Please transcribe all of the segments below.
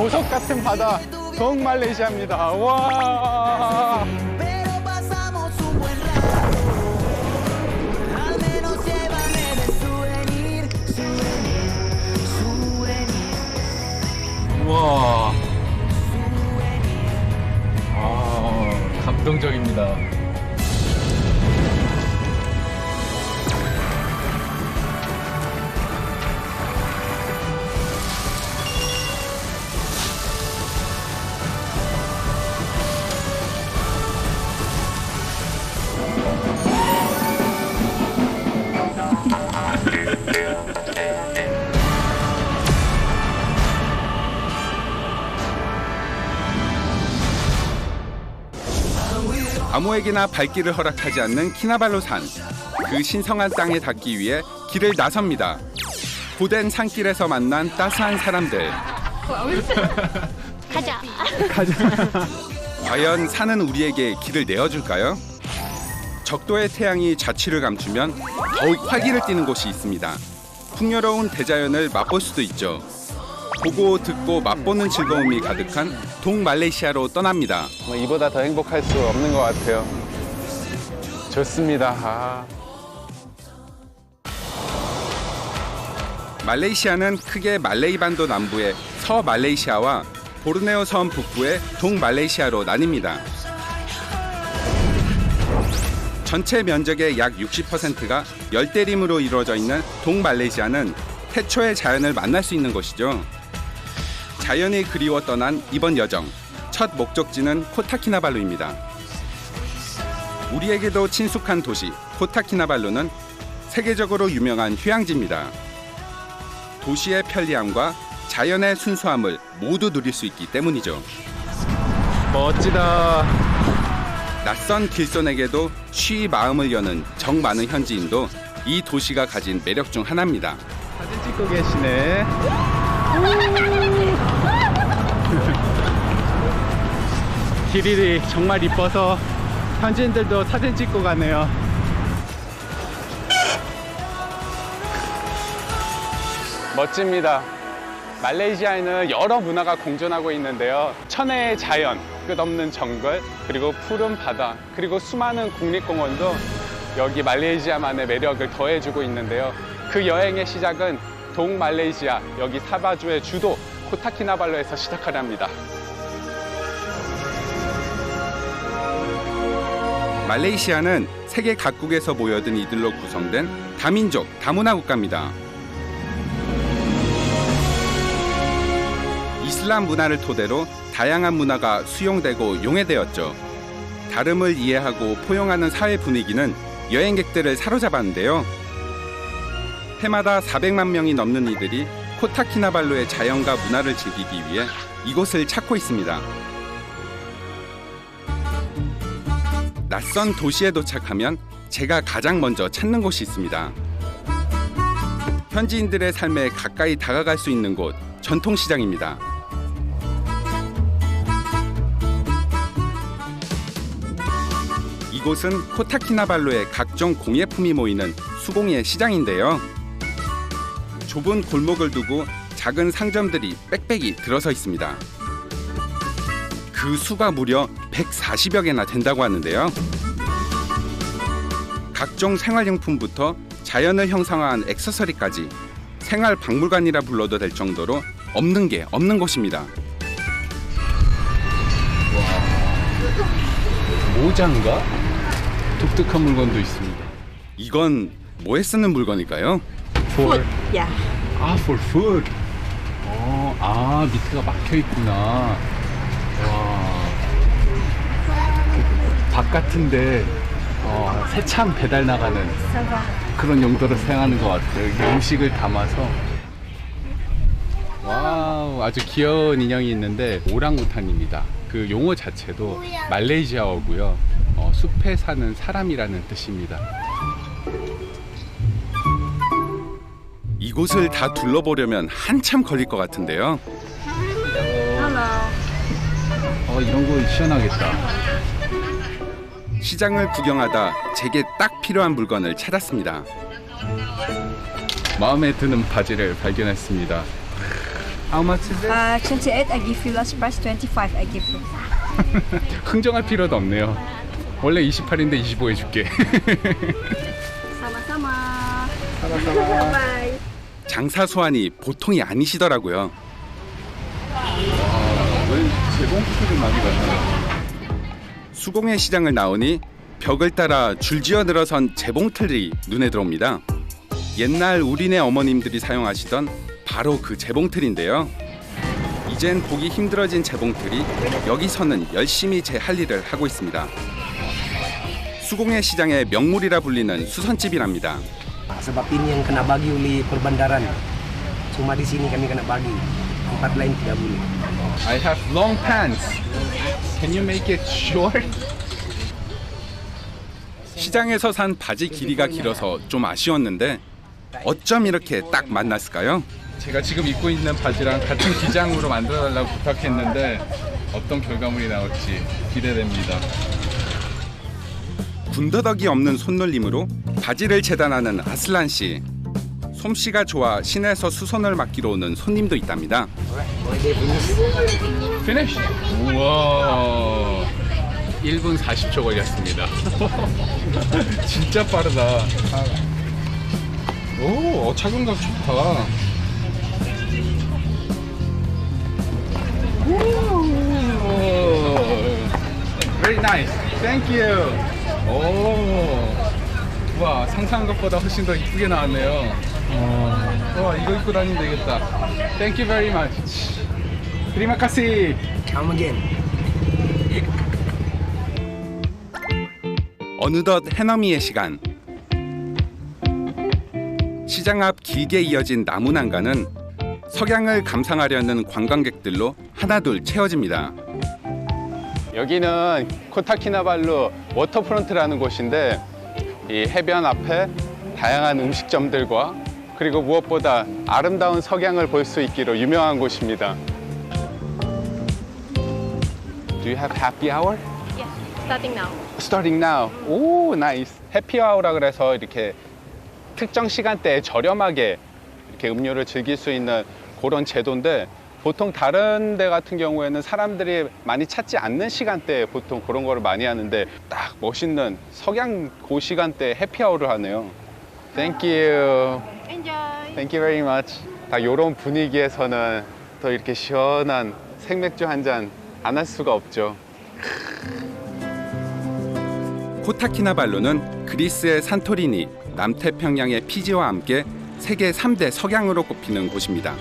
보석 같은 바다 동 말레이시아입니다. 와. Pero pasamos un buen rato. Al menos llévame de souvenir, souvenir, souvenir. 우와. 아, 감동적입니다. 아무에게나 발길을 허락하지 않는 키나발루 산. 그 신성한 땅에 닿기 위해 길을 나섭니다. 고된 산길에서 만난 따스한 사람들. 가자. 과연 산은 우리에게 길을 내어줄까요? 적도의 태양이 자취를 감추면 더욱 활기를 띠는 곳이 있습니다. 풍요로운 대자연을 맛볼 수도 있죠. 보고 듣고 맛보는 즐거움이 가득한 동말레이시아로 떠납니다. 이보다 더 행복할 수 없는 것 같아요. 좋습니다. 아. 말레이시아는 크게 말레이 반도 남부의 서말레이시아와 보르네오 섬 북부의 동말레이시아로 나뉩니다. 전체 면적의 약 60%가 열대림으로 이루어져 있는 동말레이시아는 태초의 자연을 만날 수 있는 곳이죠. 자연이 그리워 떠난 이번 여정, 첫 목적지는 코타키나발루입니다. 우리에게도 친숙한 도시 코타키나발루는 세계적으로 유명한 휴양지입니다. 도시의 편리함과 자연의 순수함을 모두 누릴 수 있기 때문이죠. 멋지다. 낯선 길손에게도 쉬이 마음을 여는 정 많은 현지인도 이 도시가 가진 매력 중 하나입니다. 사진 찍고 계시네. 길이 정말 이뻐서 현지인들도 사진 찍고 가네요. 멋집니다. 말레이시아에는 여러 문화가 공존하고 있는데요. 천혜의 자연, 끝없는 정글, 그리고 푸른 바다, 그리고 수많은 국립공원도 여기 말레이시아만의 매력을 더해주고 있는데요. 그 여행의 시작은 동말레이시아, 여기 사바주의 주도 코타키나발루에서 시작하랍니다. 말레이시아는 세계 각국에서 모여든 이들로 구성된 다민족, 다문화 국가입니다. 이슬람 문화를 토대로 다양한 문화가 수용되고 용해되었죠. 다름을 이해하고 포용하는 사회 분위기는 여행객들을 사로잡았는데요. 해마다 400만 명이 넘는 이들이 코타키나발루의 자연과 문화를 즐기기 위해 이곳을 찾고 있습니다. 낯선 도시에 도착하면 제가 가장 먼저 찾는 곳이 있습니다. 현지인들의 삶에 가까이 다가갈 수 있는 곳, 전통시장입니다. 이곳은 코타키나발루의 각종 공예품이 모이는 수공예 시장인데요. 좁은 골목을 두고 작은 상점들이 빽빽이 들어서 있습니다. 그 수가 무려 140여 개나 된다고 하는데요. 각종 생활용품부터 자연을 형상화한 액세서리까지 생활박물관이라 불러도 될 정도로 없는 게 없는 곳입니다. 모자인가? 독특한 물건도 있습니다. 이건 뭐에 쓰는 물건일까요? For, Yeah. for food. 밑에가 막혀 있구나. 와. 밥 같은데 세참 배달 나가는 그런 용도로 사용하는 것 같아요. 이게 음식을 담아서. 와우, 아주 귀여운 인형이 있는데 오랑우탄입니다. 그 용어 자체도 말레이시아어고요. 숲에 사는 사람이라는 뜻입니다. 이곳을 다 둘러보려면 한참 걸릴 것 같은데요. 이런 거 시원하겠다. 시장을 구경하다 제게 딱 필요한 물건을 찾았습니다. 마음에 드는 바지를 발견했습니다. How much is it? 28 I give you, last price 25 I give you. 흥정할 필요도 없네요. 원래 28인데 25 해줄게. Sama-sama. Bye. 장사 수완이 보통이 아니시더라고요. 왜 재봉틀을 많이 갖나? 수공예 시장을 나오니 벽을 따라 줄지어 늘어선 재봉틀이 눈에 들어옵니다. 옛날 우리네 어머님들이 사용하시던 바로 그 재봉틀인데요. 이젠 보기 힘들어진 재봉틀이 여기서는 열심히 제 할 일을 하고 있습니다. 수공예 시장의 명물이라 불리는 수선집이랍니다. Sebab ini yang kena bagi oleh perbandaran. Cuma di sini kami kena bagi. Tempat lain tidak boleh. I have long pants. Can you make it short? 시장에서 산 바지 길이가 길어서 좀 아쉬웠는데 어쩜 이렇게 딱 만났을까요? 제가 지금 입고 있는 바지랑 같은 기장으로 만들어달라고 부탁했는데 어떤 결과물이 나올지 기대됩니다. 군더더기 없는 손놀림으로 바지를 재단하는 아슬란 씨. 솜씨가 좋아 시내에서 수선을 맡기러 오는 손님도 있답니다. Finish? 우와. 1분 40초 걸렸습니다. 진짜 빠르다. 오, 착용감 좋다. Very nice. Thank you. 오. 와, 상상한 것보다 훨씬 더 이쁘게 나왔네요. 와, 이거 입고 다니면 되겠다. Thank you very much. Terima kasih. Come again. 어느덧 해넘이의 시간. 시장 앞 길게 이어진 나무 난간은 석양을 감상하려는 관광객들로 하나둘 채워집니다. 여기는 코타키나발루 워터프론트라는 곳인데 이 해변 앞에 다양한 음식점들과 그리고 무엇보다 아름다운 석양을 볼 수 있기로 유명한 곳입니다. Do you have happy hour? Yes, starting now. Starting now. 오, 나이스. 해피아워라 그래서 이렇게 특정 시간대에 저렴하게 이렇게 음료를 즐길 수 있는 그런 제도인데 보통 다른 데 같은 경우에는 사람들이 많이 찾지 않는 시간대에 보통 그런 거를 많이 하는데 딱 멋있는 석양 그 시간대에 해피아워를 하네요. Thank you. Enjoy. Thank you very much. 다 이런 분위기에서는 더 이렇게 시원한 생맥주 한 잔 안 할 수가 없죠. 코타키나발루는 그리스의 산토리니, 남태평양의 피지와 함께 세계 3대 석양으로 꼽히는 곳입니다.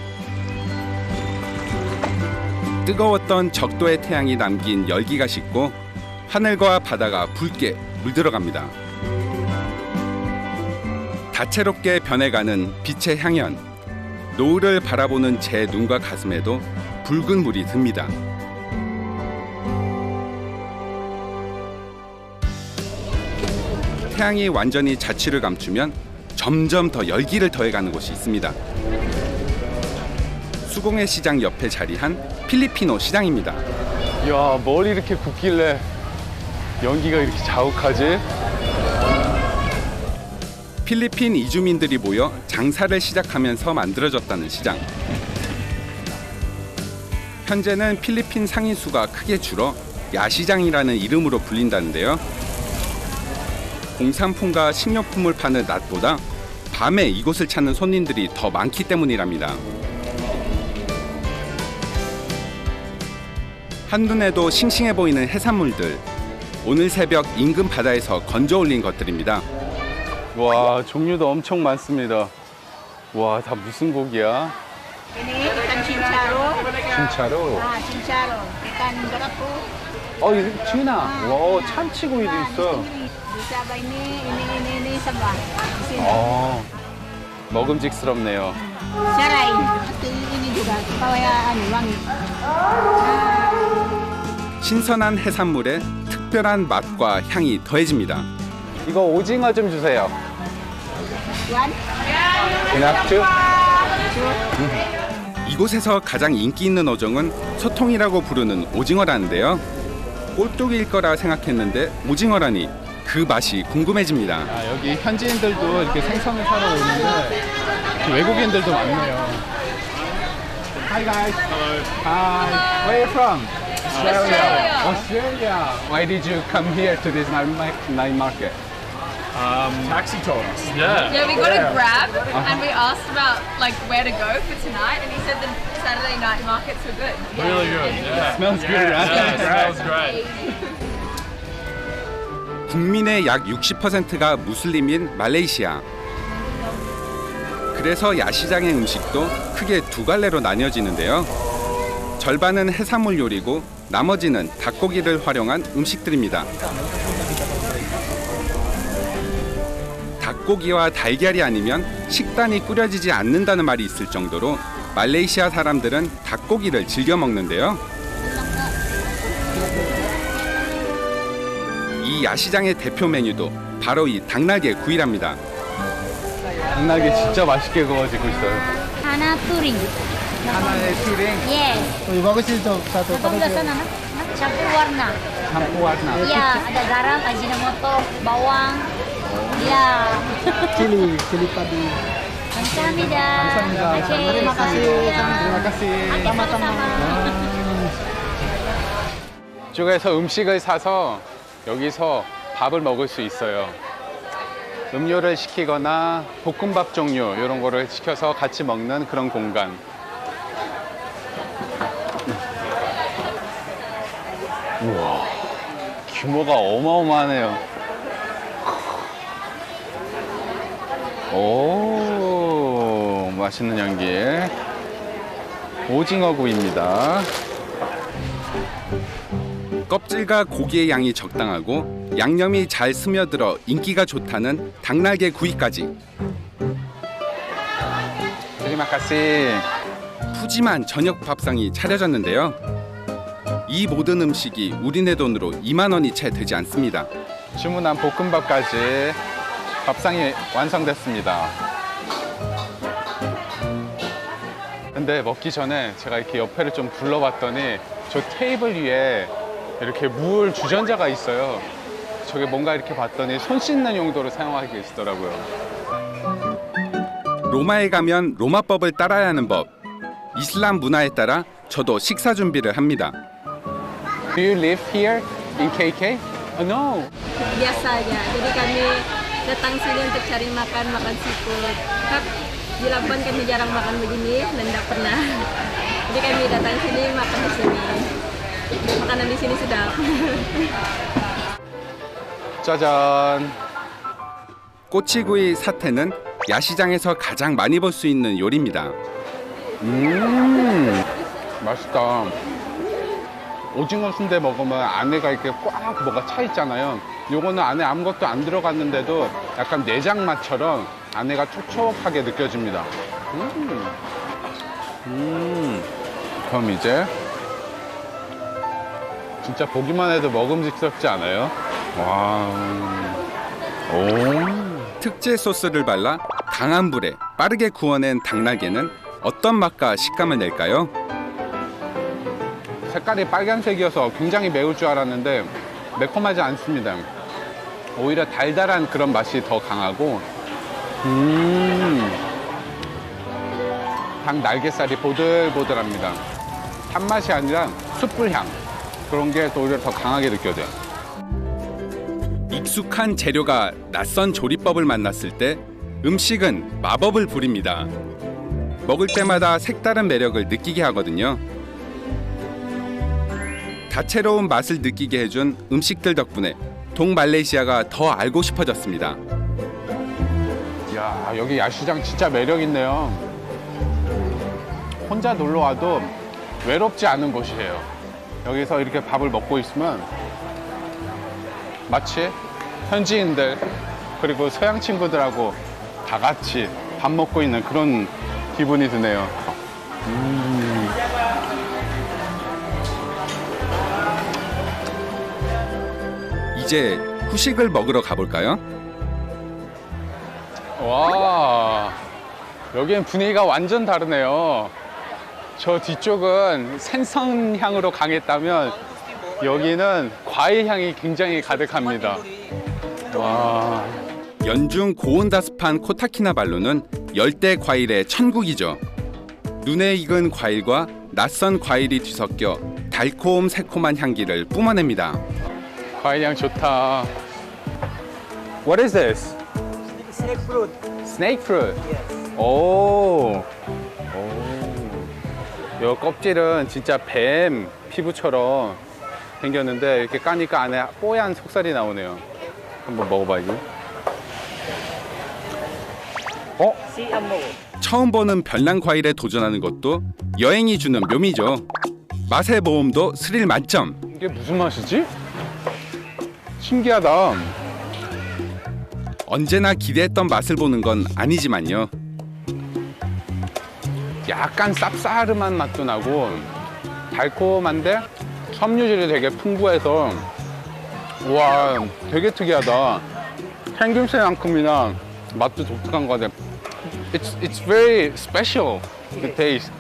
뜨거웠던 적도의 태양이 남긴 열기가 식고 하늘과 바다가 붉게 물들어갑니다. 다채롭게 변해가는 빛의 향연, 노을을 바라보는 제 눈과 가슴에도 붉은 물이 듭니다. 태양이 완전히 자취를 감추면 점점 더 열기를 더해가는 곳이 있습니다. 수공예 시장 옆에 자리한 필리피노 시장입니다. 이야, 뭘 이렇게 굽길래 연기가 이렇게 자욱하지? 필리핀 이주민들이 모여 장사를 시작하면서 만들어졌다는 시장. 현재는 필리핀 상인 수가 크게 줄어 야시장이라는 이름으로 불린다는데요. 공산품과 식료품을 파는 낮보다 밤에 이곳을 찾는 손님들이 더 많기 때문이랍니다. 한눈에도 싱싱해 보이는 해산물들. 오늘 새벽 인근 바다에서 건져 올린 것들입니다. 와, 종류도 엄청 많습니다. 와, 다 무슨 고기야? Ini ikan cincaro. 진짜로? Cincaro. Ikan gerapu. 이거 튜나. 와, 참치구이도 있어. Bisa apa ini semua. Di sini. 먹음직스럽네요. Serai. Ini juga kayak wangi. 신선한 해산물에 특별한 맛과 향이 더해집니다. 이거 오징어 좀 주세요. Tuan. 그낙주? 이곳에서 가장 인기 있는 어종은 소통이라고 부르는 오징어라는데요. 꼴뚜기일 거라 생각했는데 오징어라니 그 맛이 궁금해집니다. 여기 현지인들도 이렇게 생선을 사러 오는데 외국인들도 많네요. Hi guys. Hello. Hi. Where are you from? Australia. Why did you come here to this night market? Taxi told us. Yeah, we got a Grab and we asked about like where to go for tonight, and he said the Saturday night markets were good. Really good. Yeah. Smells good, right? Yeah, it smells great. 국민의 약 60%가 무슬림인 말레이시아. 그래서 야시장의 음식도 크게 두 갈래로 나뉘어지는데요. 절반은 해산물 요리고 나머지는 닭고기를 활용한 음식들입니다. 닭고기와 달걀이 아니면 식단이 꾸려지지 않는다는 말이 있을 정도로 말레이시아 사람들은 닭고기를 즐겨 먹는데요. 이 야시장의 대표 메뉴도 바로 이 닭날개 구이랍니다. 닭날개 진짜 맛있게 구워지고 있어요. Hana touring. 하나의 튀링, Yes. Atau belah sana, nak? Campur warna. 참고 warna. Iya, ada garam, ajinomoto, bawang. Iya. Cili padi. Kamsahamnida. Oke, terima kasih. Terima kasih. Sama-sama. 이쪽에서 음식을 사서 여기서 밥을 먹을 수 있어요. 음료를 시키거나 볶음밥 종류 이런 거를 시켜서 같이 먹는 그런 공간. 우와, 규모가 어마어마하네요. 오, 맛있는 향기. 오징어구이입니다. 껍질과 고기의 양이 적당하고 양념이 잘 스며들어 인기가 좋다는 닭날개 구이까지. 테리마카시. 푸짐한 저녁 밥상이 차려졌는데요. 이 모든 음식이 우리네 돈으로 2만 원이 채 되지 않습니다. 주문한 볶음밥까지 밥상이 완성됐습니다. 근데 먹기 전에 제가 이렇게 옆에를 좀 둘러봤더니 저 테이블 위에 이렇게 물 주전자가 있어요. 저게 뭔가 이렇게 봤더니 손 씻는 용도로 사용하고 계시더라고요. 로마에 가면 로마법을 따라야 하는 법. 이슬람 문화에 따라 저도 식사 준비를 합니다. Do you live here in KK? Oh, no. Biasa aja. Jadi kami datang sini untuk cari makan seafood. Di Labuan kami jarang makan begini dan tidak pernah. Jadi kami datang sini makan di sini. Makanan di sini sedap. 짜잔. 꼬치구이 사태는 야시장에서 가장 많이 볼 수 있는 요리입니다. 맛있다. 오징어 순대 먹으면 안에가 이렇게 꽉 뭐가 차 있잖아요. 요거는 안에 아무것도 안 들어갔는데도 약간 내장 맛처럼 안에가 촉촉하게 느껴집니다. 그럼 이제 진짜 보기만 해도 먹음직스럽지 않아요? 와. 오. 특제 소스를 발라 강한 불에 빠르게 구워낸 닭날개는 어떤 맛과 식감을 낼까요? 색깔이 빨간색이어서 굉장히 매울 줄 알았는데 매콤하지 않습니다. 오히려 달달한 그런 맛이 더 강하고 닭 날개살이 보들보들합니다. 탄맛이 아니라 숯불향 그런 게 또 오히려 더 강하게 느껴져요. 익숙한 재료가 낯선 조리법을 만났을 때 음식은 마법을 부립니다. 먹을 때마다 색다른 매력을 느끼게 하거든요. 다채로운 맛을 느끼게 해준 음식들 덕분에 동말레이시아가 더 알고 싶어졌습니다. 이야, 여기 야시장 진짜 매력 있네요. 혼자 놀러 와도 외롭지 않은 곳이에요. 여기서 이렇게 밥을 먹고 있으면 마치 현지인들 그리고 서양 친구들하고 다 같이 밥 먹고 있는 그런 기분이 드네요. 이제 후식을 먹으러 가볼까요? 와, 여기는 분위기가 완전 다르네요. 저 뒤쪽은 생선향으로 강했다면 여기는 과일 향이 굉장히 가득합니다. 와, 연중 고온다습한 코타키나발루는 열대 과일의 천국이죠. 눈에 익은 과일과 낯선 과일이 뒤섞여 달콤 새콤한 향기를 뿜어냅니다. 과일 향 좋다. What is this? Snake fruit. Snake fruit. Yes. 오. 요 껍질은 진짜 뱀 피부처럼 생겼는데 이렇게 까니까 안에 뽀얀 속살이 나오네요. 한번 먹어봐야지. 처음 보는 별난 과일에 도전하는 것도 여행이 주는 묘미죠. 맛의 모험도 스릴 만점. 이게 무슨 맛이지? 신기하다. 언제나 기대했던 맛을 보는 건 아니지만요. 약간 쌉싸름한 맛도 나고 달콤한데 섬유질이 되게 풍부해서 와 되게 특이하다. 생김새만큼이나 맛도 독특한 거 같아. It's very special. The taste.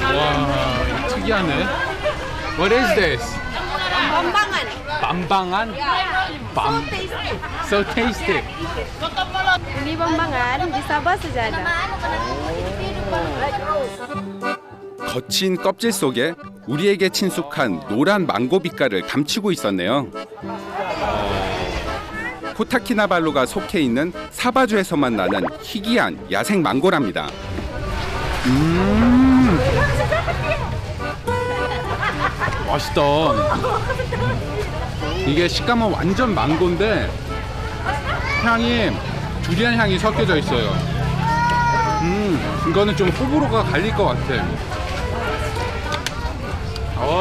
와 특이하네. What is this? Bambangan. 밤방안? 밤. So tasty. Ini bambangan di Sabah saja ada. 거친 껍질 속에 우리에게 친숙한 노란 망고 빛깔을 감추고 있었네요. 코타키나발루가 속해 있는 사바주에서만 나는 희귀한 야생 망고랍니다. 맛있다. 이게 식감은 완전 망고인데 향이 두리안 향이 섞여져 있어요. 이거는 좀 호불호가 갈릴 것 같아.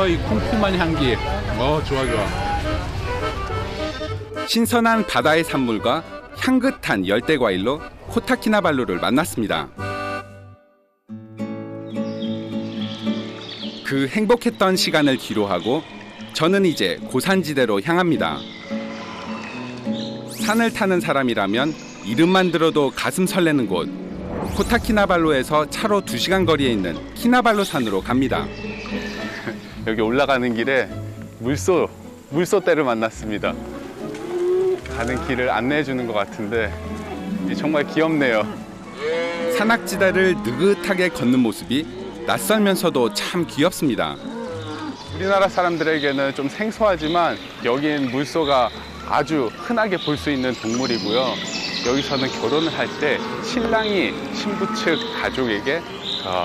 이 쿰쿰한 향기. 좋아. 신선한 바다의 산물과 향긋한 열대 과일로 코타키나발루를 만났습니다. 그 행복했던 시간을 뒤로하고 저는 이제 고산지대로 향합니다. 산을 타는 사람이라면 이름만 들어도 가슴 설레는 곳, 코타키나발루에서 차로 2시간 거리에 있는 키나발루 산으로 갑니다. 여기 올라가는 길에 물소떼를 만났습니다. 가는 길을 안내해 주는 것 같은데 정말 귀엽네요. 산악지대를 느긋하게 걷는 모습이 낯설면서도 참 귀엽습니다. 우리나라 사람들에게는 좀 생소하지만 여긴 물소가 아주 흔하게 볼 수 있는 동물이고요. 여기서는 결혼을 할 때 신랑이 신부 측 가족에게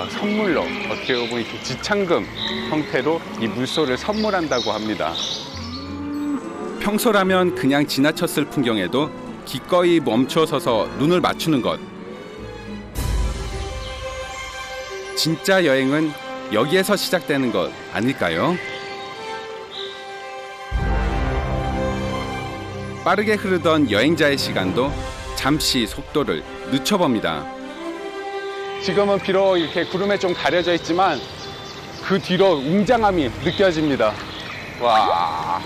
선물로 어떻게 보면 이렇게 지창금 형태로 이 물소를 선물한다고 합니다. 평소라면 그냥 지나쳤을 풍경에도 기꺼이 멈춰 서서 눈을 맞추는 것. 진짜 여행은 여기에서 시작되는 것 아닐까요? 빠르게 흐르던 여행자의 시간도 잠시 속도를 늦춰봅니다. 지금은 비록 이렇게 구름에 좀 가려져 있지만 그 뒤로 웅장함이 느껴집니다. 와.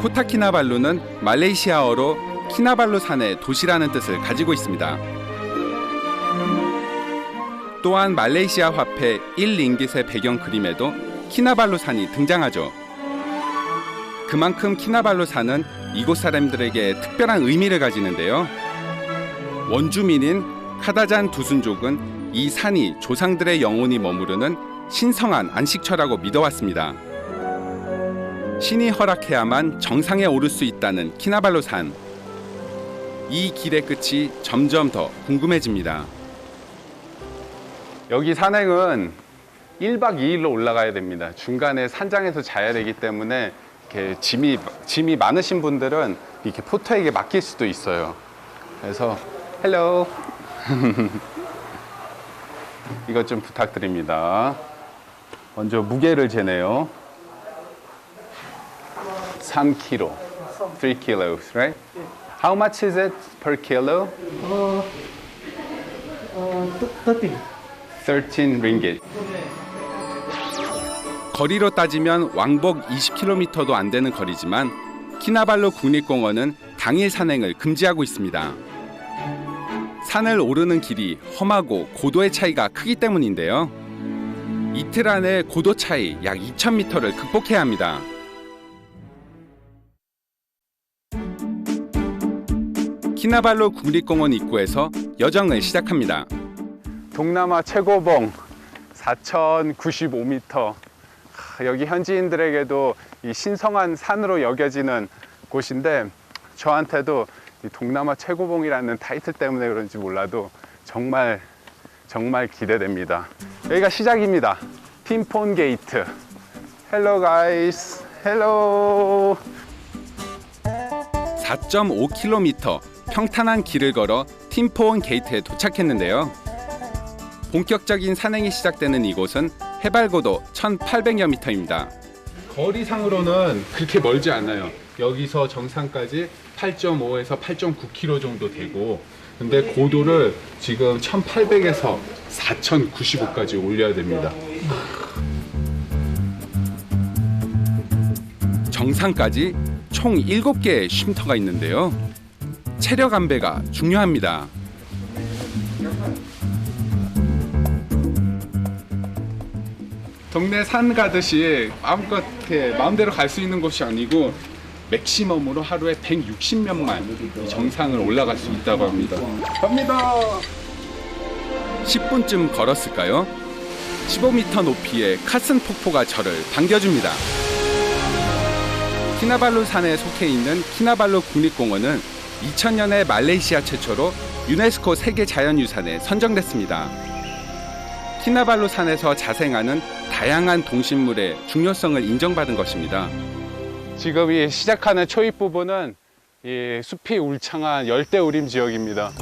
코타키나발루는 말레이시아어로 키나발루 산의 도시라는 뜻을 가지고 있습니다. 또한 말레이시아 화폐 1링깃의 배경 그림에도 키나발루 산이 등장하죠. 그만큼 키나발루 산은 이곳 사람들에게 특별한 의미를 가지는데요. 원주민인 카다잔 두순족은 이 산이 조상들의 영혼이 머무르는 신성한 안식처라고 믿어왔습니다. 신이 허락해야만 정상에 오를 수 있다는 키나발루 산. 이 길의 끝이 점점 더 궁금해집니다. 여기 산행은 1박 2일로 올라가야 됩니다. 중간에 산장에서 자야 되기 때문에 이렇게 짐이 많으신 분들은 이렇게 포터에게 맡길 수도 있어요. 그래서 헬로 이것 좀 부탁드립니다. 먼저 무게를 재네요. 3kg, 3 kilos, right? How much is it per kilo? 13 ringgit. 거리로 따지면 왕복 20km도 안 되는 거리지만 키나발루 국립공원은 당일 산행을 금지하고 있습니다. 산을 오르는 길이 험하고 고도의 차이가 크기 때문인데요. 이틀 안에 고도 차이 약 2000m를 극복해야 합니다. 키나발루 국립공원 입구에서 여정을 시작합니다. 동남아 최고봉 4,095m. 여기 현지인들에게도 이 신성한 산으로 여겨지는 곳인데 저한테도 이 동남아 최고봉이라는 타이틀 때문에 그런지 몰라도 정말 기대됩니다. 여기가 시작입니다. 팀폰 게이트. 헬로 가이스. 헬로. 4.5km 평탄한 길을 걸어 팀포온 게이트에 도착했는데요. 본격적인 산행이 시작되는 이곳은 해발고도 1,800여 미터입니다. 거리상으로는 그렇게 멀지 않아요. 여기서 정상까지 8.5에서 8.9km 정도 되고, 근데 고도를 지금 1,800에서 4,095까지 올려야 됩니다. 정상까지 총 7개의 쉼터가 있는데요. 체력 안배가 중요합니다. 동네 산 가듯이 마음껏 이렇게 마음대로 갈 수 있는 곳이 아니고 맥시멈으로 하루에 160명만 정상을 올라갈 수 있다고 합니다. 갑니다. 10분쯤 걸었을까요? 15m 높이의 카슨 폭포가 저를 반겨줍니다. 키나발루 산에 속해 있는 키나발루 국립공원은 2000년에 말레이시아 최초로 유네스코 세계 자연유산에 선정됐습니다. 키나발루 산에서 자생하는 다양한 동식물의 중요성을 인정받은 것입니다. 지금 이 시작하는 초입 부분은 이 숲이 울창한 열대우림 지역입니다.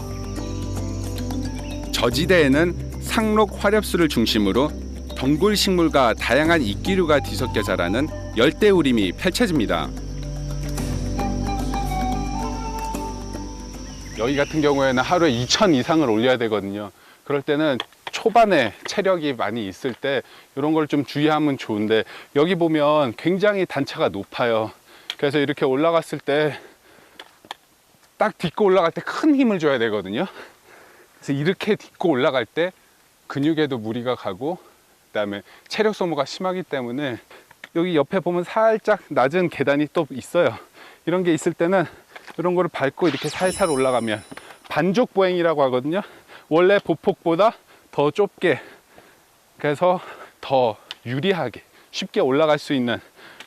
저지대에는 상록 화렵수를 중심으로 덩굴식물과 다양한 이끼류가 뒤섞여 자라는 열대우림이 펼쳐집니다. 여기 같은 경우에는 하루에 2,000 이상을 올려야 되거든요. 그럴 때는 초반에 체력이 많이 있을 때 이런 걸 좀 주의하면 좋은데, 여기 보면 굉장히 단차가 높아요. 그래서 이렇게 올라갔을 때 딱 딛고 올라갈 때 큰 힘을 줘야 되거든요. 그래서 이렇게 딛고 올라갈 때 근육에도 무리가 가고, 그다음에 체력 소모가 심하기 때문에 여기 옆에 보면 살짝 낮은 계단이 또 있어요. 이런 게 있을 때는 이런 거를 밟고 이렇게 살살 올라가면 반족 보행이라고 하거든요. 원래 보폭보다 더 좁게, 그래서 더 유리하게 쉽게 올라갈 수 있는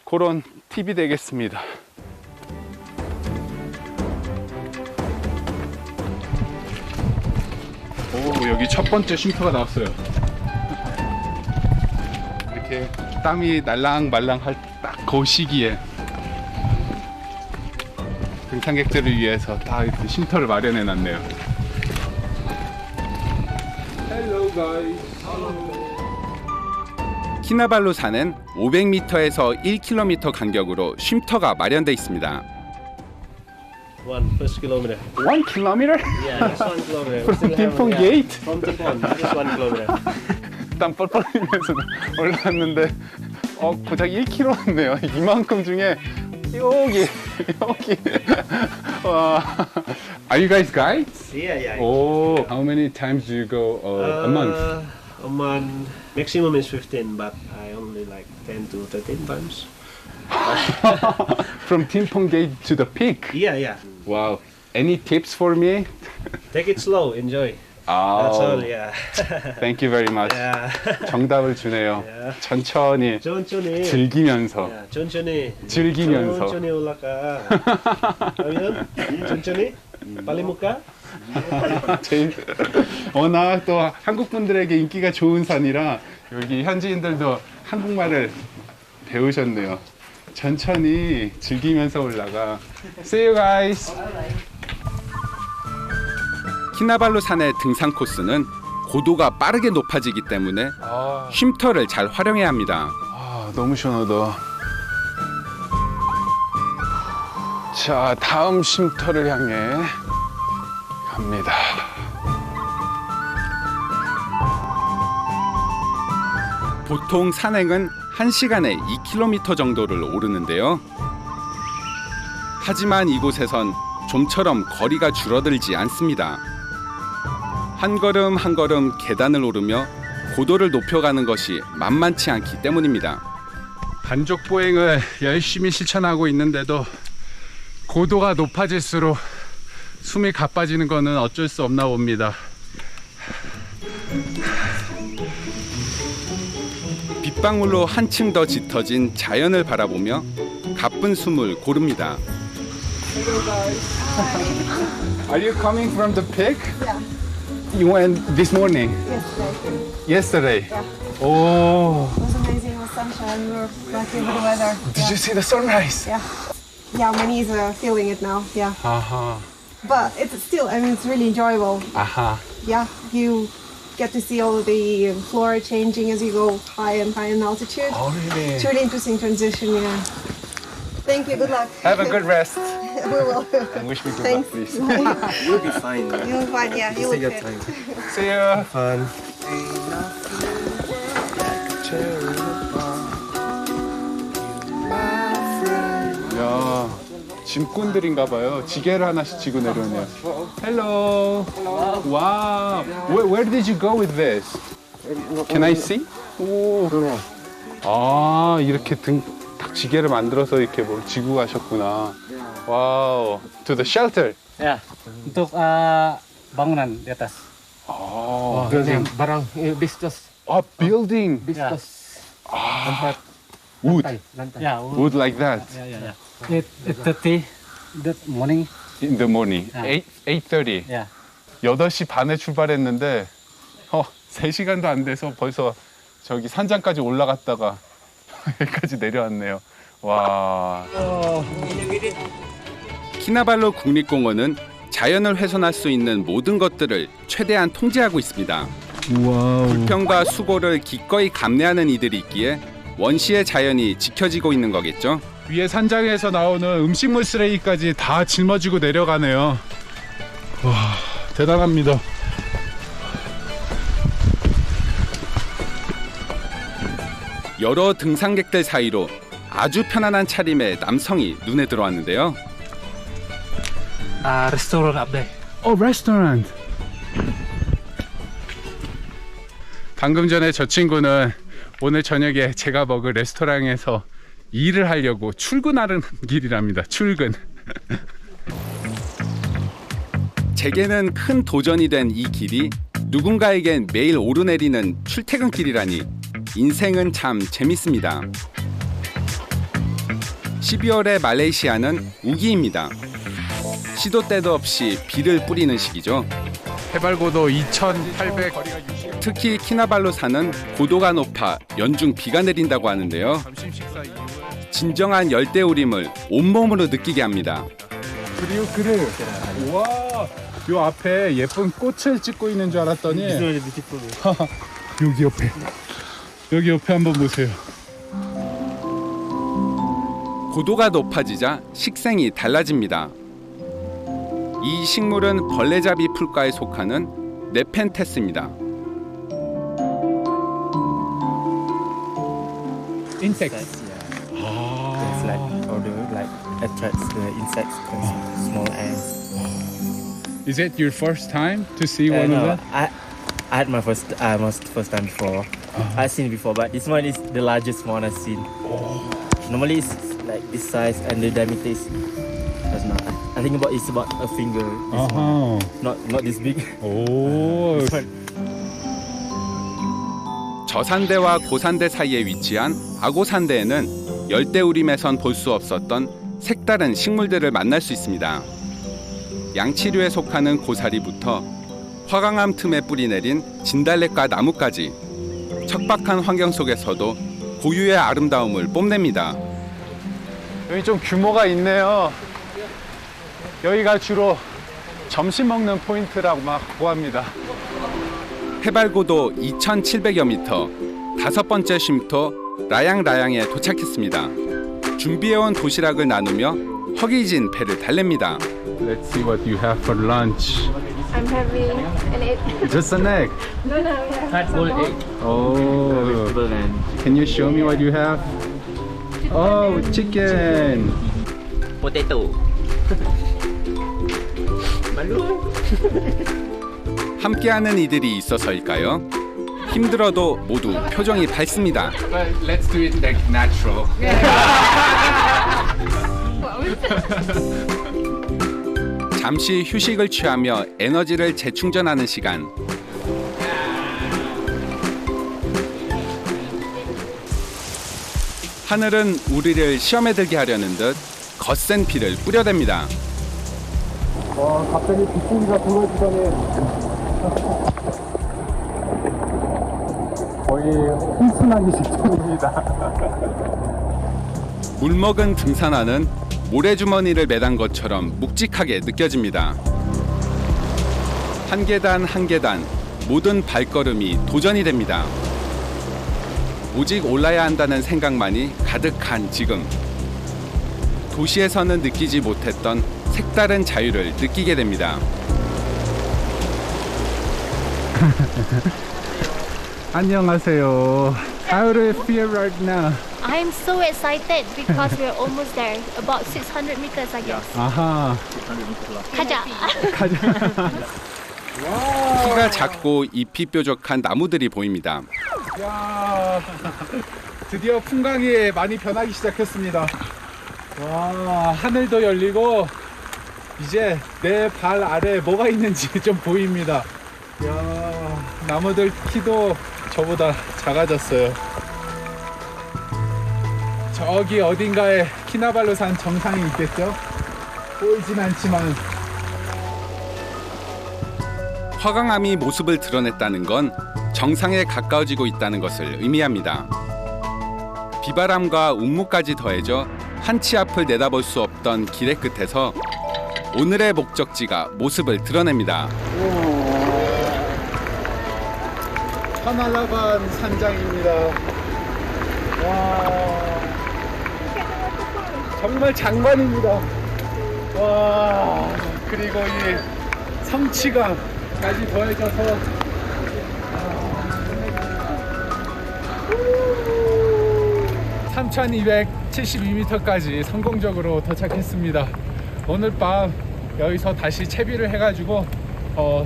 그런 팁이 되겠습니다. 오, 여기 첫 번째 쉼터가 나왔어요. 이렇게 땀이 날랑말랑할 딱 그 시기에 등산객들을 위해서 다 이렇게 쉼터를 마련해 놨네요. Hello guys. 키나발루 산엔 500m에서 1km 간격으로 쉼터가 마련돼 있습니다. First kilometer. 1 kilometer? Yeah, just 1 kilometer. From Timpon Gate? From Timpon, just 1 kilometer. 땀 뻘뻘 흘리면서 올라왔는데 고작 1km였네요. 이만큼 중에 여기 와. Are you guys guides? Yeah. Oh, how many times do you go a month? A month. Maximum is 15, but I only like 10 to 13 times. From Timpon Gate to the peak? Yeah. Wow. Any tips for me? Take it slow, enjoy. Oh, That's all, yeah. thank you very much. Yeah. 정답을 주네요. Yeah. 천천히 천천히. 즐기면서. Yeah, 천천히. 즐기면서. 천천히 올라가. 그러면 천천히. 빨리 못 가? 워낙 또 한국 분들에게 인기가 좋은 산이라 여기 현지인들도 한국말을 배우셨네요. 천천히 즐기면서 올라가. See you guys. 키나발루 산의 등산 코스는 고도가 빠르게 높아지기 때문에 쉼터를 잘 활용해야 합니다. 너무 시원하다. 자, 다음 쉼터를 향해 갑니다. 보통 산행은 1시간에 2km 정도를 오르는데요. 하지만 이곳에선 좀처럼 거리가 줄어들지 않습니다. 한 걸음 한 걸음 계단을 오르며 고도를 높여가는 것이 만만치 않기 때문입니다. 반족 보행을 열심히 실천하고 있는데도 고도가 높아질수록 숨이 가빠지는 거는 어쩔 수 없나 봅니다. 빗방울로 한층 더 짙어진 자연을 바라보며 가쁜 숨을 고릅니다. Are you coming from the peak? Yeah. You went this morning? Yesterday. Yeah. Oh. It was amazing. It was sunshine. We were lucky with the weather. Did you see the sunrise? Yeah. Yeah, my knees are feeling it now. Yeah. Aha. But it's still, I mean, it's really enjoyable. Aha. Yeah, you get to see all the flora changing as you go high and high in altitude. Oh, really? It's really interesting transition, yeah. Thank you. Good luck. Have a good rest. We will. And wish me good Thanks. luck, please. You'll be fine. You'll find, yeah, you Take look your fit. time. See you. Fun. 야, 짐꾼들인가 봐요. 지게를 하나씩 지고 내려오네요. Hello. Wow. Where did you go with this? Can I see? 오. 아, 이렇게 딱 지게를 만들어서 이렇게 뭘 지고 가셨구나. 와우. To the shelter. Ya, untuk bangunan di atas. 아, Ini barang biskus. 아, building. Biskus. Tempat Wood. lantai. Ya, Wood like that. ya. 8:30 that morning. In the morning. 8:30. Ya. 8시 반에 출발했는데 3시간도 안 돼서 벌써 저기 산장까지 올라갔다가 여기까지 내려왔네요. 와. 키나발루 국립공원은 자연을 훼손할 수 있는 모든 것들을 최대한 통제하고 있습니다. 와우. 불평과 수고를 기꺼이 감내하는 이들이 있기에 원시의 자연이 지켜지고 있는 거겠죠. 위에 산장에서 나오는 음식물 쓰레기까지 다 짊어지고 내려가네요. 와, 대단합니다. 여러 등산객들 사이로 아주 편안한 차림의 남성이 눈에 들어왔는데요. Restoran update. 레스토랑. 방금 전에 저 친구는 오늘 저녁에 제가 먹을 레스토랑에서 일을 하려고 출근하는 길이랍니다. 출근. 제게는 큰 도전이 된 이 길이 누군가에겐 매일 오르내리는 출퇴근길이라니 인생은 참 재밌습니다. 12월의 말레이시아는 우기입니다. 시도 때도 없이 비를 뿌리는 시기죠. 해발고도 2,800. 특히 키나발루 산은 고도가 높아 연중 비가 내린다고 하는데요. 점심 식사 이후에 진정한 열대우림을 온몸으로 느끼게 합니다. 그래. 와, 요 앞에 예쁜 꽃을 찍고 있는 줄 알았더니 여기 옆에 한번 보세요. 고도가 높아지자 식생이 달라집니다. 이 식물은 벌레잡이 풀과에 속하는 네펜테스입니다. Insects. It's like odor, like attracts the insects, small ants. Is it your first time to see one No, of them? I had my first time before. I've seen it before, but this one is the largest one I've seen. Normally it's like this size, and the diameter is that's not. I think it's about a finger. This one. Not this big. 오. This one. 저산대와 고산대 사이에 위치한 아고산대에는 열대우림에선 볼 수 없었던 색다른 식물들을 만날 수 있습니다. 양치류에 속하는 고사리부터 화강암 틈에 뿌리 내린 진달래과 나무까지 척박한 환경 속에서도 고유의 아름다움을 뽐냅니다. 여기 좀 규모가 있네요. 여기가 주로 점심 먹는 포인트라고 막 합니다. 해발고도 2,700여 미터, 5번째 쉼터 라양라양에 도착했습니다. 준비해온 도시락을 나누며 허기진 배를 달랩니다. Let's see what you have for lunch. I'm having an egg. Just an egg. No, yeah. Hard-boiled egg. Oh. Vegetable and Can you show me what you have? Oh, chicken. potato. 함께하는 이들이 있어서일까요? 힘들어도 모두 표정이 밝습니다. But let's do it like natural. 잠시 휴식을 취하며 에너지를 재충전하는 시간. 하늘은 우리를 시험에 들게 하려는 듯 거센 비를 뿌려댑니다. 갑자기 빗소리가 들어오기 거의 혼순하기 직전입니다. 물먹은 등산화는 모래주머니를 매단 것처럼 묵직하게 느껴집니다. 한 계단 한 계단 모든 발걸음이 도전이 됩니다. 오직 올라야 한다는 생각만이 가득한 지금. 도시에서는 느끼지 못했던 색다른 자유를 느끼게 됩니다. 안녕하세요. How do you feel right now? I'm so excited because we're almost there. About 600 meters, I guess. 아하. 가자. 키가 작고 잎이 뾰족한 나무들이 보입니다. 야, 드디어 풍광이 많이 변하기 시작했습니다. 와, 하늘도 열리고 이제 내 발 아래에 뭐가 있는지 좀 보입니다. 야, 나무들 키도 저보다 작아졌어요. 저기 어딘가에 키나발루산 정상이 있겠죠? 보이진 않지만 화강암이 모습을 드러냈다는 건 정상에 가까워지고 있다는 것을 의미합니다. 비바람과 운무까지 더해져 한치 앞을 내다볼 수 없던 길의 끝에서 오늘의 목적지가 모습을 드러냅니다. 파날라반 산장입니다. 와, 정말 장관입니다. 와, 그리고 이 성취감까지 더해져서 3,272m까지 성공적으로 도착했습니다. 오늘 밤 여기서 다시 채비를 해가지고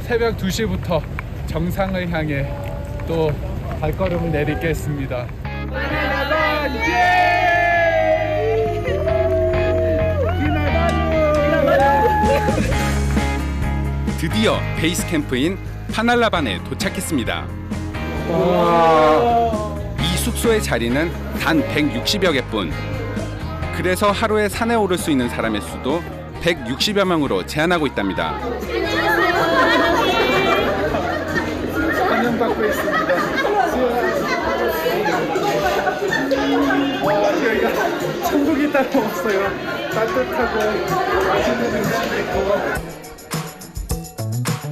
새벽 2시부터 정상을 향해 또 발걸음을 내딛겠습니다. 드디어 베이스 캠프인 파날라반에 도착했습니다. 이 숙소의 자리는 단 160여 개뿐. 그래서 하루에 산에 오를 수 있는 사람의 수도 160여 명으로 제한하고 있답니다. 환영받고 있습니다. 와, 저희가 천국이 따로 없어요. 따뜻하고 맛있는 음식이 있고.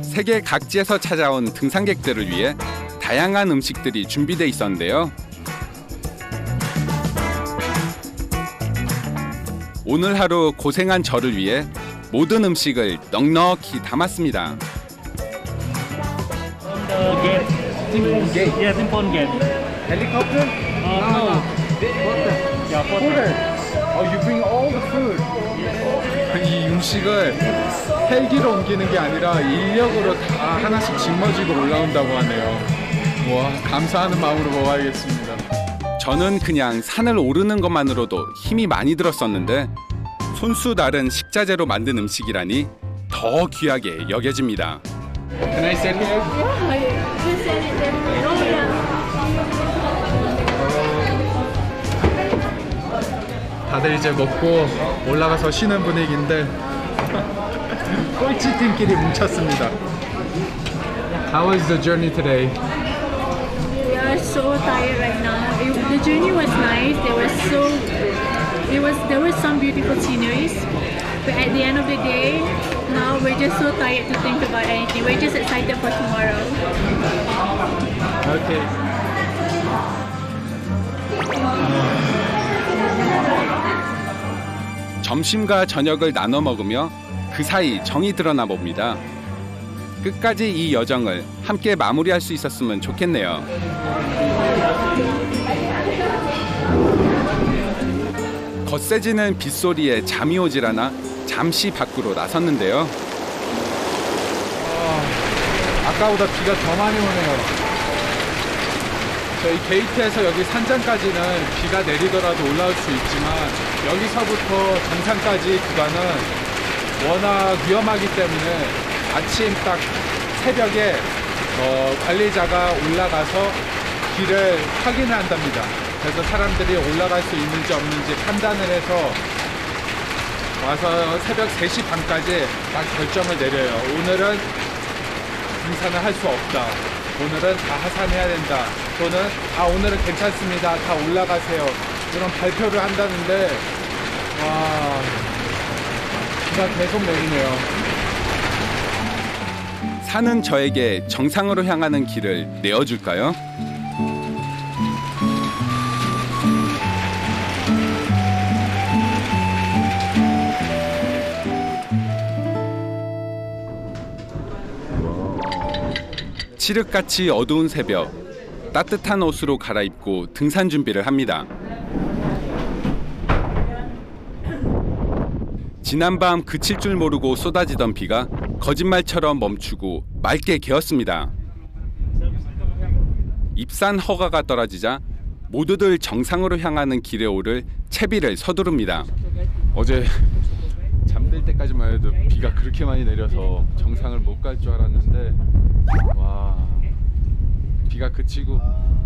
세계 각지에서 찾아온 등산객들을 위해 다양한 음식들이 준비돼 있었는데요. 오늘 하루 고생한 저를 위해 모든 음식을 넉넉히 담았습니다. Timpon gate. Yeah, Timpon gate. Helicopter? No. Porter. Oh, you bring all the food. 이 음식을 헬기로 옮기는 게 아니라 인력으로 다 하나씩 짊어지고 올라온다고 하네요. 와, 감사하는 마음으로 먹어야겠습니다. 저는 그냥 산을 오르는 것만으로도 힘이 많이 들었었는데 손수 다른 식자재로 만든 음식이라니 더 귀하게 여겨집니다. Can I sit here? 다들 이제 먹고 올라가서 쉬는 분위기인데 꼴찌팀끼리 뭉쳤습니다. How was the journey today? We are so tired right now. The journey was nice. There were some beautiful sceneries, but at the end of the day, now we're just so tired to think about anything. We're just excited for tomorrow. Okay. 점심과 저녁을 나눠 먹으며 그 사이 정이 드러나 봅니다. 끝까지 이 여정을 함께 마무리할 수 있었으면 좋겠네요. 거세지는 빗소리에 잠이 오질 않아 잠시 밖으로 나섰는데요. 아까보다 비가 더 많이 오네요. 저희 게이트에서 여기 산장까지는 비가 내리더라도 올라올 수 있지만 여기서부터 정상까지 구간은 워낙 위험하기 때문에 아침 딱 새벽에 관리자가 올라가서 길을 확인을 한답니다. 그래서 사람들이 올라갈 수 있는지 없는지 판단을 해서 와서 새벽 3시 반까지 딱 결정을 내려요. 오늘은 등산을 할 수 없다. 오늘은 다 하산해야 된다. 또는 오늘은 괜찮습니다. 다 올라가세요. 이런 발표를 한다는데 와, 비가 계속 내리네요. 산은 저에게 정상으로 향하는 길을 내어줄까요? 칠흑같이 어두운 새벽, 따뜻한 옷으로 갈아입고 등산 준비를 합니다. 지난밤 그칠 줄 모르고 쏟아지던 비가 거짓말처럼 멈추고 맑게 개었습니다. 입산 허가가 떨어지자 모두들 정상으로 향하는 길에 오를 채비를 서두릅니다. 어제 잠들 때까지만 해도 비가 그렇게 많이 내려서 정상을 못 갈 줄 알았는데 와, 비가 그치고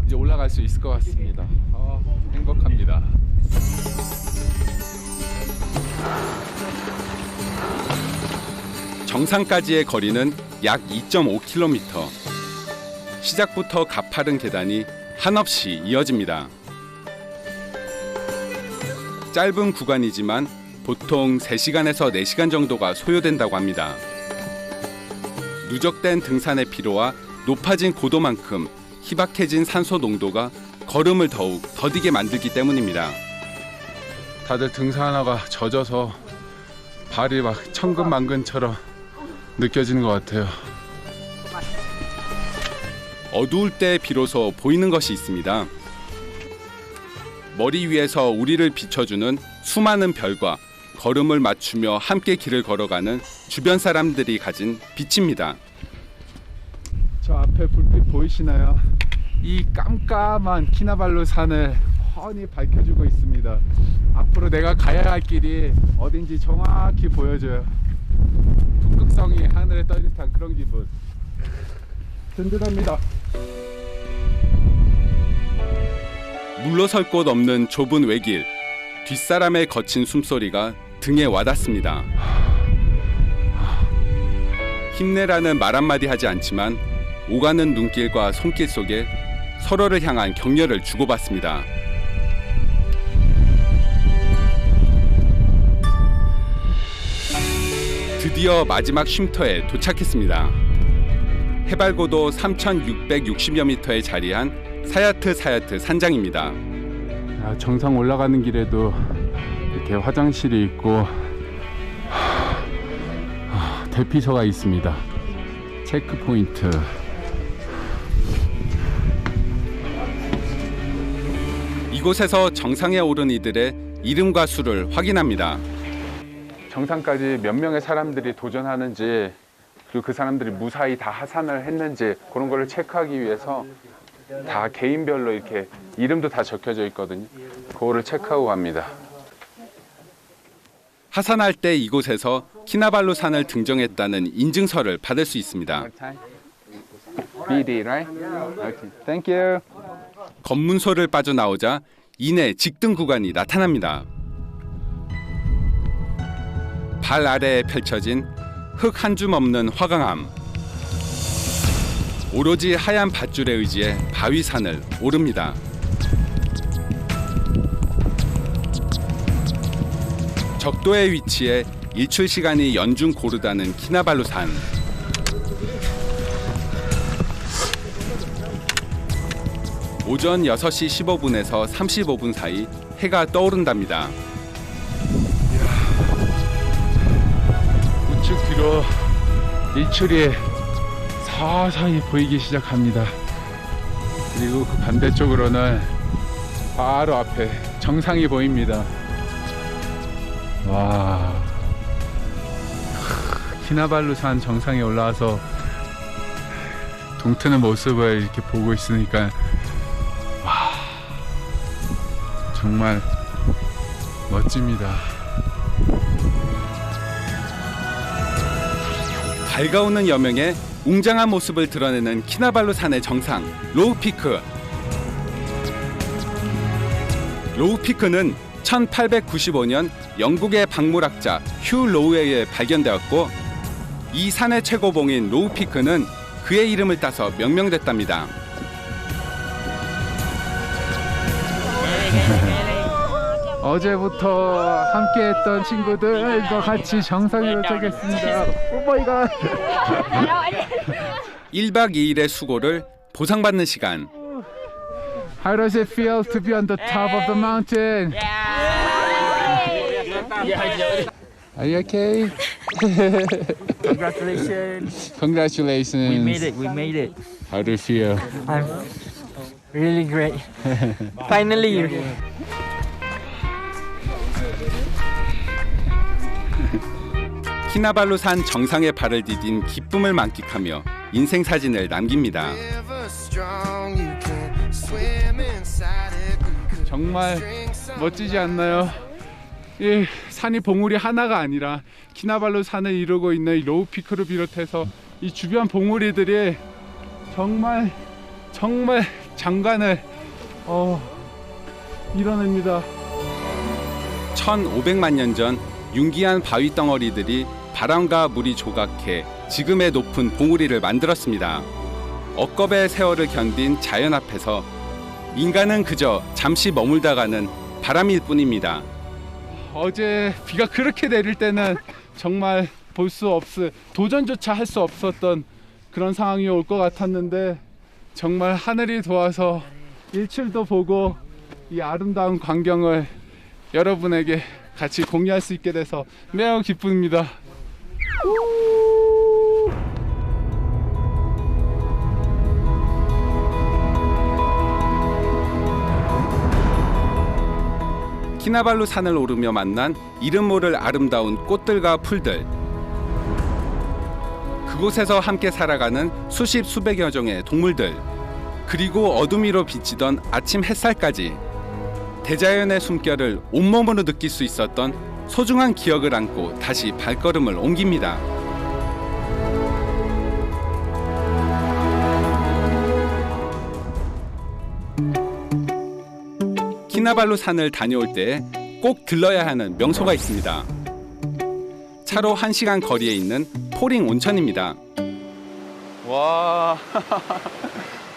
이제 올라갈 수 있을 것 같습니다. 행복합니다. 정상까지의 거리는 약 2.5km. 시작부터 가파른 계단이 한없이 이어집니다. 짧은 구간이지만 보통 3시간에서 4시간 정도가 소요된다고 합니다. 누적된 등산의 피로와 높아진 고도만큼 희박해진 산소 농도가 걸음을 더욱 더디게 만들기 때문입니다. 다들 등산하다가 젖어서 발이 막 천근만근처럼 느껴지는 것 같아요. 어두울 때 비로소 보이는 것이 있습니다. 머리 위에서 우리를 비춰주는 수많은 별과 걸음을 맞추며 함께 길을 걸어가는 주변 사람들이 가진 빛입니다. 저 앞에 불빛 보이시나요? 이 깜깜한 키나발루 산을 훤히 밝혀주고 있습니다. 앞으로 내가 가야 할 길이 어딘지 정확히 보여줘요. 북극성이 하늘에 떠 듯한 그런 기분. 든든합니다. 물러설 곳 없는 좁은 외길, 뒷사람의 거친 숨소리가 등에 와닿습니다. 힘내라는 말 한마디 하지 않지만 오가는 눈길과 손길 속에 서로를 향한 격려를 주고받습니다. 드디어 마지막 쉼터에 도착했습니다. 해발고도 3,660여 미터에 자리한 사야트 산장입니다. 정상 올라가는 길에도 이렇게 화장실이 있고 대피소가 있습니다. 체크포인트. 이곳에서 정상에 오른 이들의 이름과 수를 확인합니다. 정상까지 몇 명의 사람들이 도전하는지, 그리고 그 사람들이 무사히 다 하산을 했는지 그런 거를 체크하기 위해서 다 개인별로 이렇게 이름도 다 적혀져 있거든요. 그거를 체크하고 갑니다. 하산할 때 이곳에서 키나발루 산을 등정했다는 인증서를 받을 수 있습니다. BD, right? Okay. Thank you. 검문소를 빠져나오자 이내 직등 구간이 나타납니다. 발 아래에 펼쳐진 흙 한 줌 없는 화강암. 오로지 하얀 밧줄에 의지해 바위산을 오릅니다. 적도의 위치에 일출 시간이 연중 고르다는 키나발루 산. 오전 6시 15분에서 35분 사이 해가 떠오른답니다. 우측 뒤로 일출이 서서히 보이기 시작합니다. 그리고 그 반대쪽으로는 바로 앞에 정상이 보입니다. 와, 키나발루 산 정상에 올라와서 동트는 모습을 이렇게 보고 있으니까 와, 정말 멋집니다. 밝아오는 여명의 웅장한 모습을 드러내는 키나발루 산의 정상 로우피크. 로우피크는 1895년 영국의 박물학자 휴 로우에 의해 발견되었고 이 산의 최고봉인 로우피크는 그의 이름을 따서 명명됐답니다. 어제부터 함께했던 친구들과 같이 정상에 도착했습니다. 오마이갓. 1박 2일의 수고를 보상받는 시간. How does it feel to be on the top of the mountain? Are you okay? Congratulations. Congratulations. We made it. We made it. How do you feel? I'm really great. Finally. 키나발루 산 정상에 발을 디딘 기쁨을 만끽하며 인생 사진을 남깁니다. 정말 멋지지 않나요? 이 산이 봉우리 하나가 아니라 키나발루 산을 이루고 있는 이 로우피크를 비롯해서 이 주변 봉우리들이 정말 장관을 이뤄냅니다. 1500만 년 전 융기한 바위 덩어리들이 바람과 물이 조각해 지금의 높은 봉우리를 만들었습니다. 억겁의 세월을 견딘 자연 앞에서 인간은 그저 잠시 머물다 가는 바람일 뿐입니다. 어제 비가 그렇게 내릴 때는 정말 도전조차 할 수 없었던 그런 상황이 올 것 같았는데 정말 하늘이 도와서 일출도 보고 이 아름다운 광경을 여러분에게 같이 공유할 수 있게 돼서 매우 기쁩니다. 키나발루 산을 오르며 만난 이름 모를 아름다운 꽃들과 풀들. 그곳에서 함께 살아가는 수십 수백여 종의 동물들. 그리고 어둠 위로 비치던 아침 햇살까지. 대자연의 숨결을 온몸으로 느낄 수 있었던 소중한 기억을 안고 다시 발걸음을 옮깁니다. 키나발루 산을 다녀올 때 꼭 들러야 하는 명소가 있습니다. 차로 1시간 거리에 있는 포링 온천입니다. 와,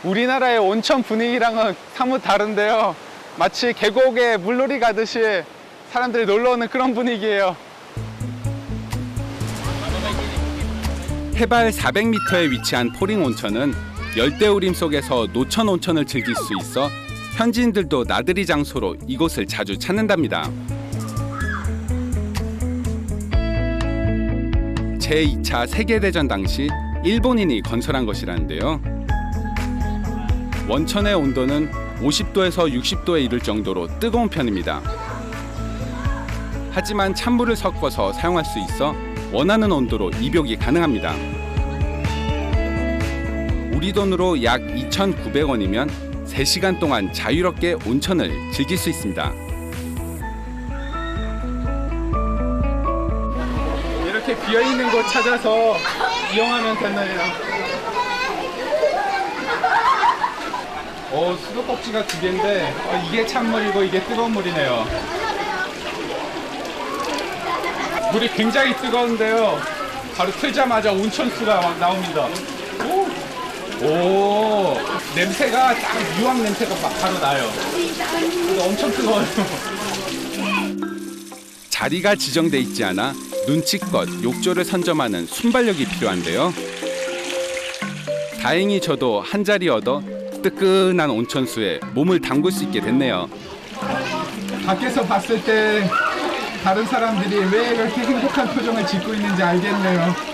우리나라의 온천 분위기랑은 사뭇 다른데요. 마치 계곡에 물놀이 가듯이 사람들이 놀러오는 그런 분위기예요. 해발 400m에 위치한 포링 온천은 열대우림 속에서 노천 온천을 즐길 수 있어 현지인들도 나들이 장소로 이곳을 자주 찾는답니다. 제2차 세계대전 당시 일본인이 건설한 것이라는데요. 원천의 온도는 50도에서 60도에 이를 정도로 뜨거운 편입니다. 하지만 찬물을 섞어서 사용할 수 있어 원하는 온도로 입욕이 가능합니다. 우리 돈으로 약 2,900원이면 3시간 동안 자유롭게 온천을 즐길 수 있습니다. 이렇게 비어있는 곳 찾아서 이용하면 되나요? 수도꼭지가 2개인데 이게 찬물이고 이게 뜨거운 물이네요. 물이 굉장히 뜨거운데요. 바로 틀자마자 온천수가 막 나옵니다. 오, 냄새가 딱 유황 냄새가 막 바로 나요. 엄청 뜨거워요. 자리가 지정돼 있지 않아 눈치껏 욕조를 선점하는 순발력이 필요한데요. 다행히 저도 한 자리 얻어 뜨끈한 온천수에 몸을 담글 수 있게 됐네요. 밖에서 봤을 때 다른 사람들이 왜 이렇게 행복한 표정을 짓고 있는지 알겠네요.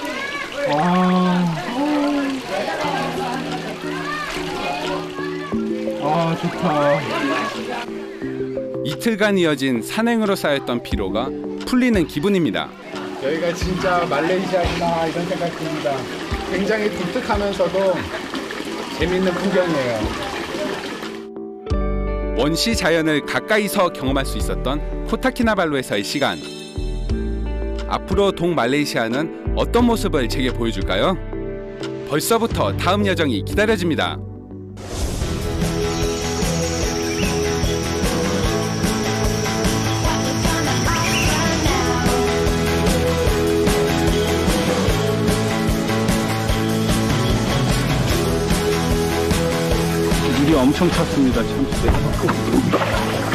좋다. 이틀간 이어진 산행으로 쌓였던 피로가 풀리는 기분입니다. 여기가 진짜 말레이시아구나 이런 생각이 듭니다. 굉장히 독특하면서도 재밌는 풍경이에요. 원시 자연을 가까이서 경험할 수 있었던 코타키나발루에서의 시간. 앞으로 동말레이시아는 어떤 모습을 제게 보여줄까요? 벌써부터 다음 여정이 기다려집니다. 물이 엄청 찼습니다. 참.